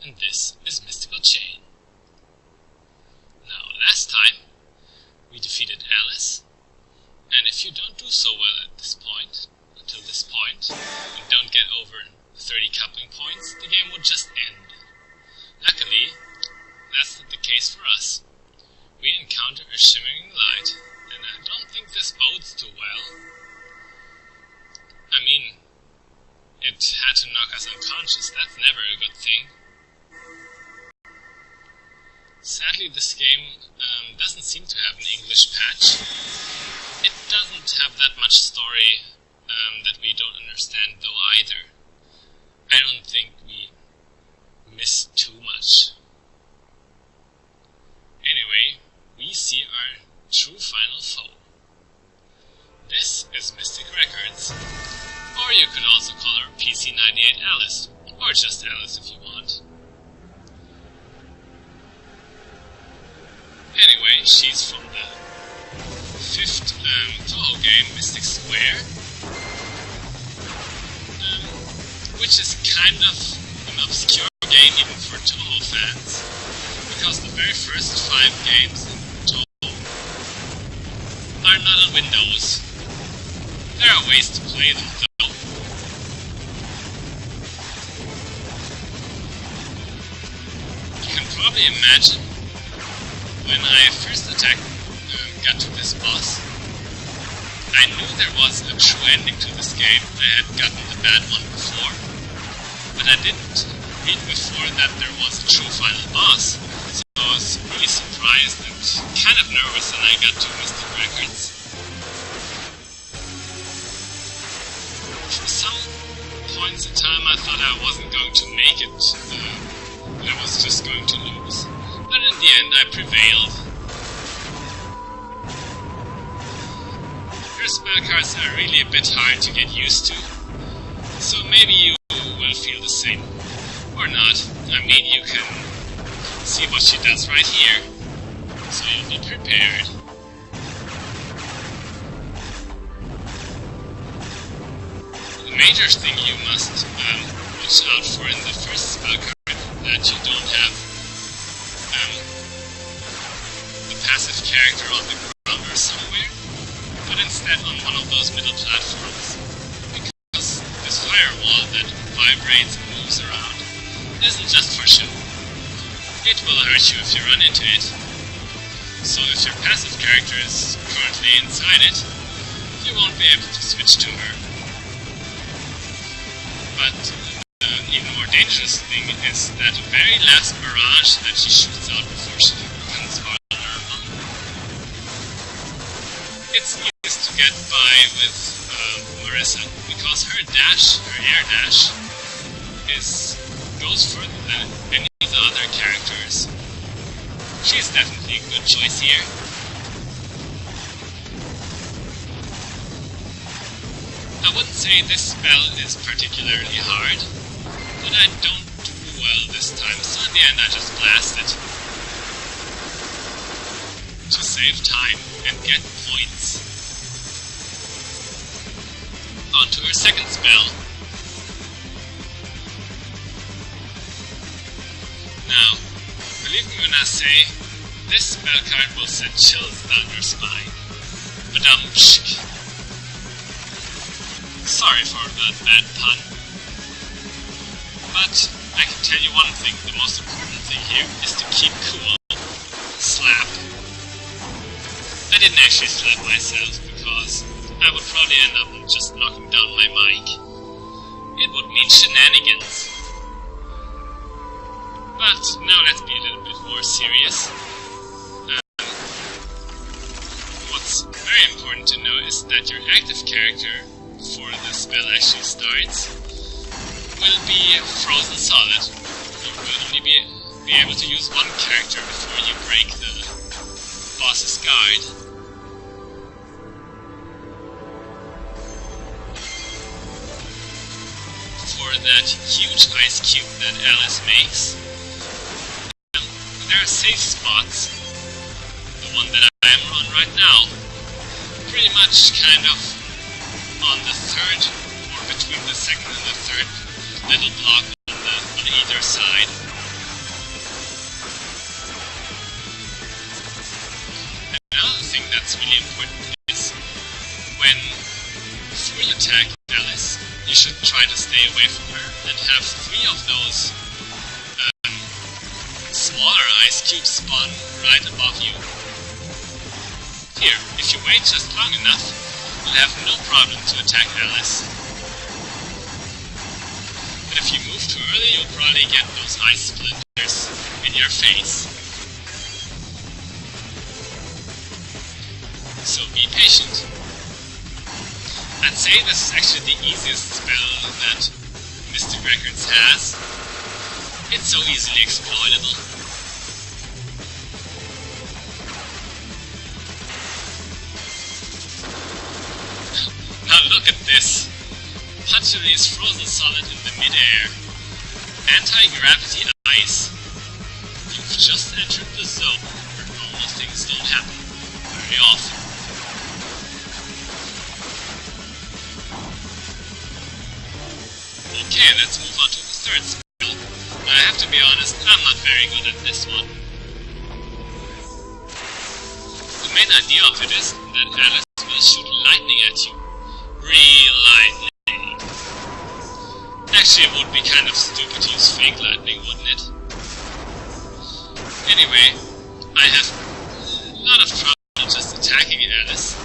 and this is Mystical Chain. Now, last time we defeated Alice, and if you don't do so well at this point, until this point, and don't get over 30 coupling points, the game would just end. Luckily, that's not the case for us. We encounter a shimmering light, and I don't think this bodes too well. I mean, it had to knock us unconscious, that's never a good thing. Sadly, this game doesn't seem to have an English patch. It doesn't have that much story that we don't understand though either. I don't think we missed too much. Anyway, we see our true final foe. This is Mystic Records. Or you could also call her PC98 Alice, or just Alice if you want. Anyway, she's from the 5th Touhou game, Mystic Square, which is kind of an obscure game even for Touhou fans, because the very first 5 games in Touhou are not on Windows. There are ways to play them though. You can probably imagine when I first got to this boss, I knew there was a true ending to this game. I had gotten the bad one before, but I didn't read before that there was a true final boss, so I was really surprised and kind of nervous when I got to Mystic Records. For some points in time I thought I wasn't going to make it, I was just going to lose. But in the end I prevailed. Her spell cards are really a bit hard to get used to, so maybe you will feel the same. Or not. I mean, you can see what she does right here, so you'll be prepared. The major thing you must watch out for in the first spell card that you don't have the passive character on the ground or somewhere, but instead on one of those middle platforms, because this firewall that vibrates and moves around isn't just for show. It will hurt you if you run into it. So if your passive character is currently inside it, you won't be able to switch to her. But the even more dangerous thing is that very last barrage that she shoots out before she becomes vulnerable. It's easiest to get by with Marisa, because her dash, her air dash, goes further than any of the other characters. She's definitely a good choice here. I wouldn't say this spell is particularly hard, but I don't do well this time, so in the end I just blast it. To save time and get points. On to her second spell. Now, believe me when I say, this spell card will send chills down your spine. Badum-shk. Sorry for that bad pun. But I can tell you one thing, the most important thing here is to keep cool. Slap. I didn't actually slap myself, because I would probably end up just knocking down my mic. It would mean shenanigans. But now let's be a little bit more serious. What's very important to know is that your active character, before the spell actually starts, will be frozen solid. You will only be able to use one character before you break the boss's guard. For that huge ice cube that Alice makes, there are safe spots. The one that I am on right now, pretty much kind of on the third, or between the second and the third little block on either side. try to stay away from her and have 3 of those smaller ice cubes spawn right above you. Here, if you wait just long enough, you'll have no problem to attack Alice. But if you move too early, you'll probably get those ice splinters in your face. So be patient. I'd say this is actually the easiest spell that Mystic Records has. It's so easily exploitable. Now look at this. Patchouli is frozen solid in the mid-air. Anti-gravity ice. You've just entered the zone where normal things don't happen very often. Okay, let's move on to the third spell. I have to be honest, I'm not very good at this one. The main idea of it is that Alice will shoot lightning at you. Real lightning. Actually, it would be kind of stupid to use fake lightning, wouldn't it? Anyway, I have a lot of trouble just attacking Alice.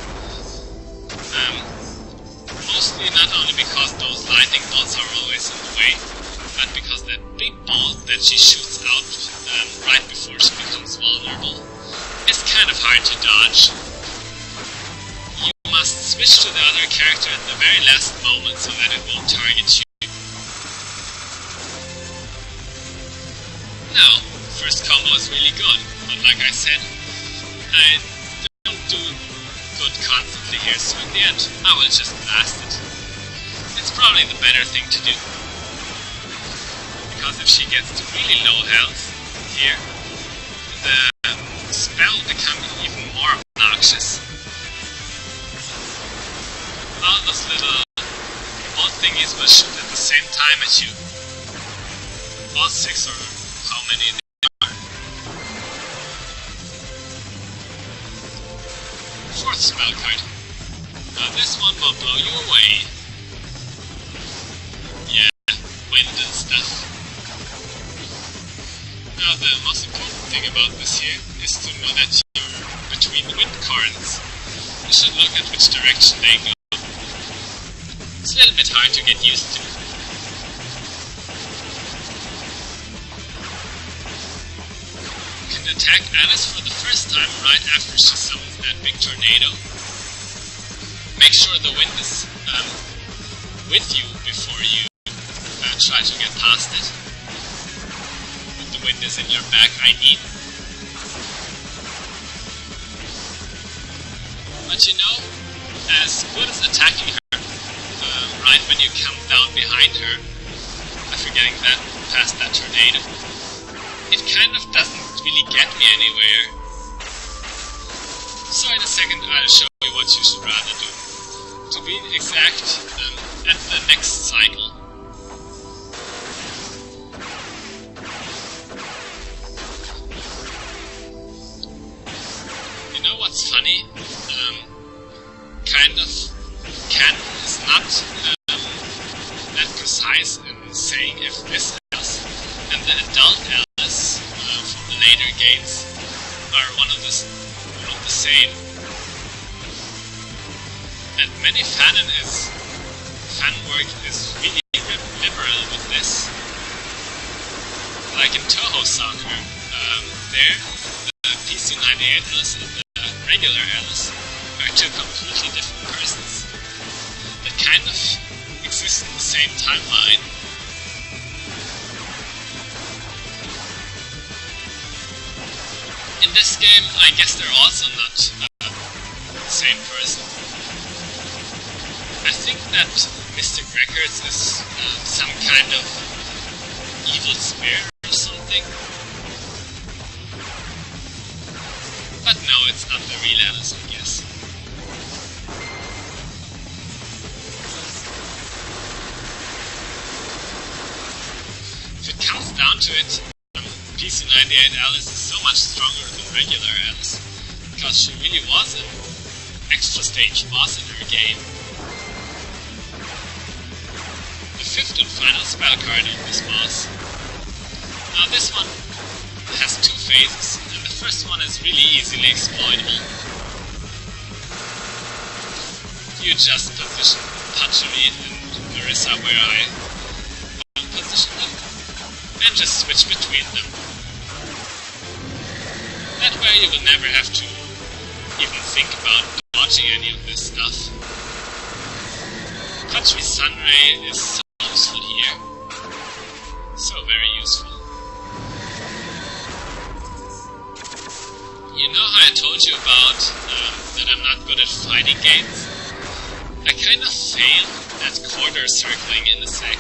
Mostly not only because those lightning bolts are always in the way, but because that big bolt that she shoots out right before she becomes vulnerable is kind of hard to dodge. You must switch to the other character at the very last moment so that it won't target you. Now, first combo is really good, but like I said, I don't do good constantly here, so in the end, I will just blast it. It's probably the better thing to do. Because if she gets to really low health here, the spell becomes even more obnoxious. All those little bolt thingies will shoot at the same time at you. All 6 or how many they are. Fourth spell card. Now this one will blow you away. Yeah, wind and stuff. Now the most important thing about this here is to know that you're between wind currents. You should look at which direction they go. It's a little bit hard to get used to. You can attack Alice for the first time right after she summons that big tornado. Make sure the wind is with you before you try to get past it. If the wind is in your back, I need. But you know, as good as attacking her, right when you come down behind her, after getting that past that tornado, it kind of doesn't really get me anywhere. So in a second I'll show you what you should rather do. To be exact, at the next cycle. You know what's funny? Kind of, canon is not that precise in saying if this Alice and the adult Alice from the later games are one of the same. And many fan work is really liberal with this. Like in Touhou Soccer, there the PC98 Alice and the regular Alice are 2 completely different persons that kind of exist in the same timeline. In this game, I guess they're also not the same person. I think that Mystic Records is some kind of evil spirit or something. But no, it's not the real Alice, I guess. If it comes down to it, PC98 Alice is so much stronger than regular Alice, because she really was an extra stage boss in her game. third and final spell card on this boss. Now this one has two phases, and the first one is really easily exploitable. You just position Patchouli and Marisa where I will position them, and just switch between them. That way you will never have to even think about dodging any of this stuff. Patchouli Sunray is so useful here. So very useful. You know how I told you about that I'm not good at fighting games? I kind of failed at quarter circling in the sec.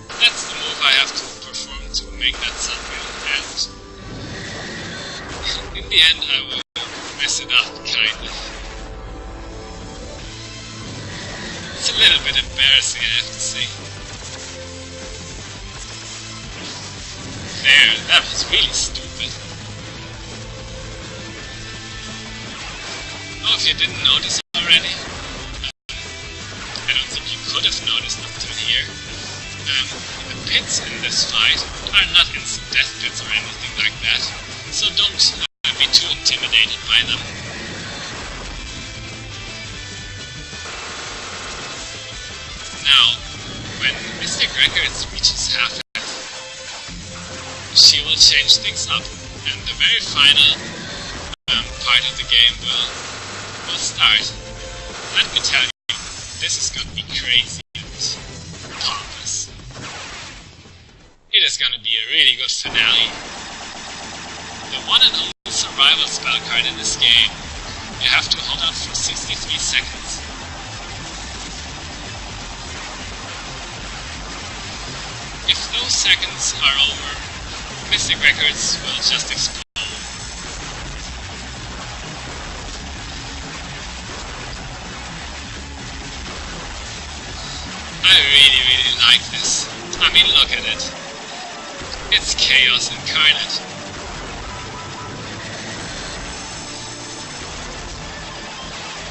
That's the move I have to perform to make that Sunray, and in the end I will mess it up, kind of. It's a little bit embarrassing, I have to say. There, that was really stupid. Oh, if you didn't notice already, I don't think you could have noticed up to here. The pits in this fight are not instant death pits or anything like that, so don't be too intimidated by them. Now, when Mystic Records reaches half health, she will change things up, and the very final part of the game will start. Let me tell you, this is gonna be crazy and pompous. It is gonna be a really good finale. The one and only survival spell card in this game. You have to hold out for 63 seconds. If those seconds are over, Mystic Records will just explode. I really like this. I mean, look at it. It's chaos incarnate.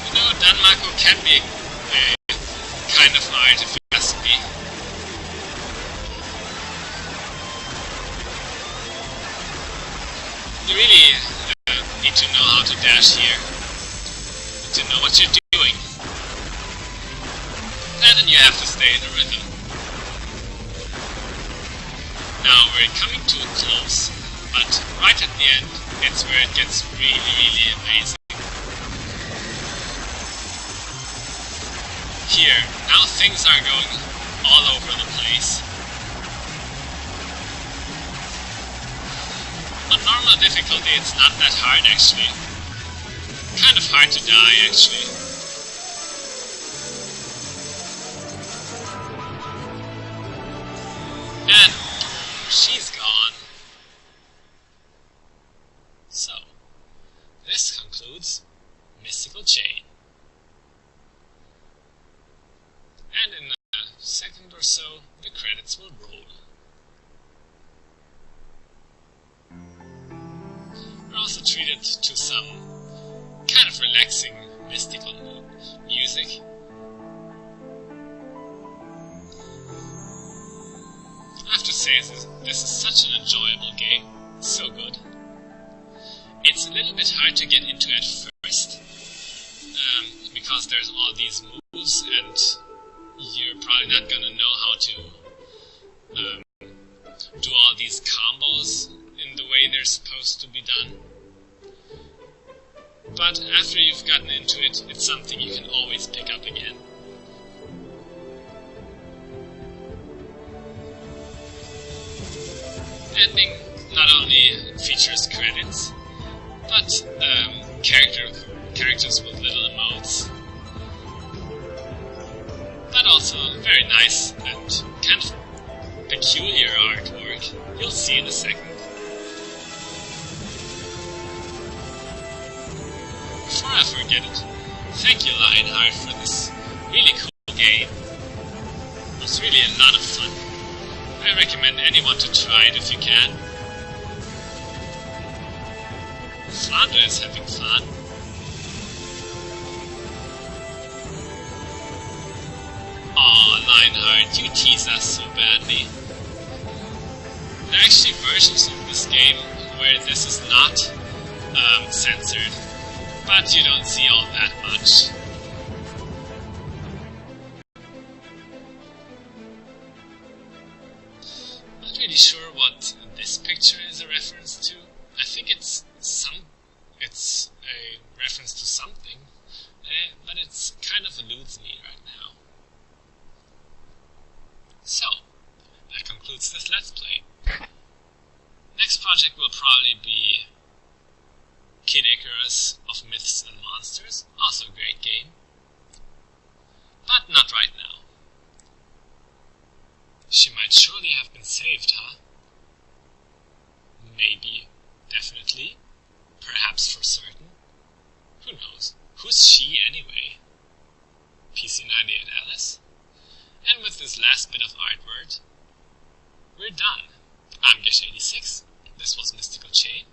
You know, Danmaku can be a kind of art if you ask me. You really need to know how to dash here, to know what you're doing, and then you have to stay in the rhythm. Now we're coming to a close, but right at the end, it's where it gets really amazing. Here, now things are going all over the place. On normal difficulty, it's not that hard actually. Kind of hard to die actually. And she's gone. So, this concludes Mystical Chain. And in a second or so, the credits will roll. We're also treated to some kind of relaxing mystical music. I have to say, this is such an enjoyable game. So good. It's a little bit hard to get into at first, because there's all these moves and you're probably not gonna know how to do all these combos in the way they're supposed to be done. But after you've gotten into it, it's something you can always pick up again. Ending not only features credits, but characters with little emotes, but also very nice and kind of peculiar artwork. You'll see in a second. Before I forget it, thank you Lionheart for this really cool game. It was really a lot of fun. I recommend anyone to try it if you can. Flandre is having fun. Reinhardt, you tease us so badly. There are actually versions of this game where this is not censored, but you don't see all that much. Not really sure what this picture is a reference to. I think it's a reference to something, but it kind of eludes me right now. So, that concludes this Let's Play. Next project will probably be Kid Icarus of Myths and Monsters, also a great game, but not right now. She might surely have been saved, huh? Maybe, definitely, perhaps for certain. Who knows? Who's she anyway? PC98 Alice? And with this last bit of artwork, we're done. I'm Gish86, this was Mystical Chain,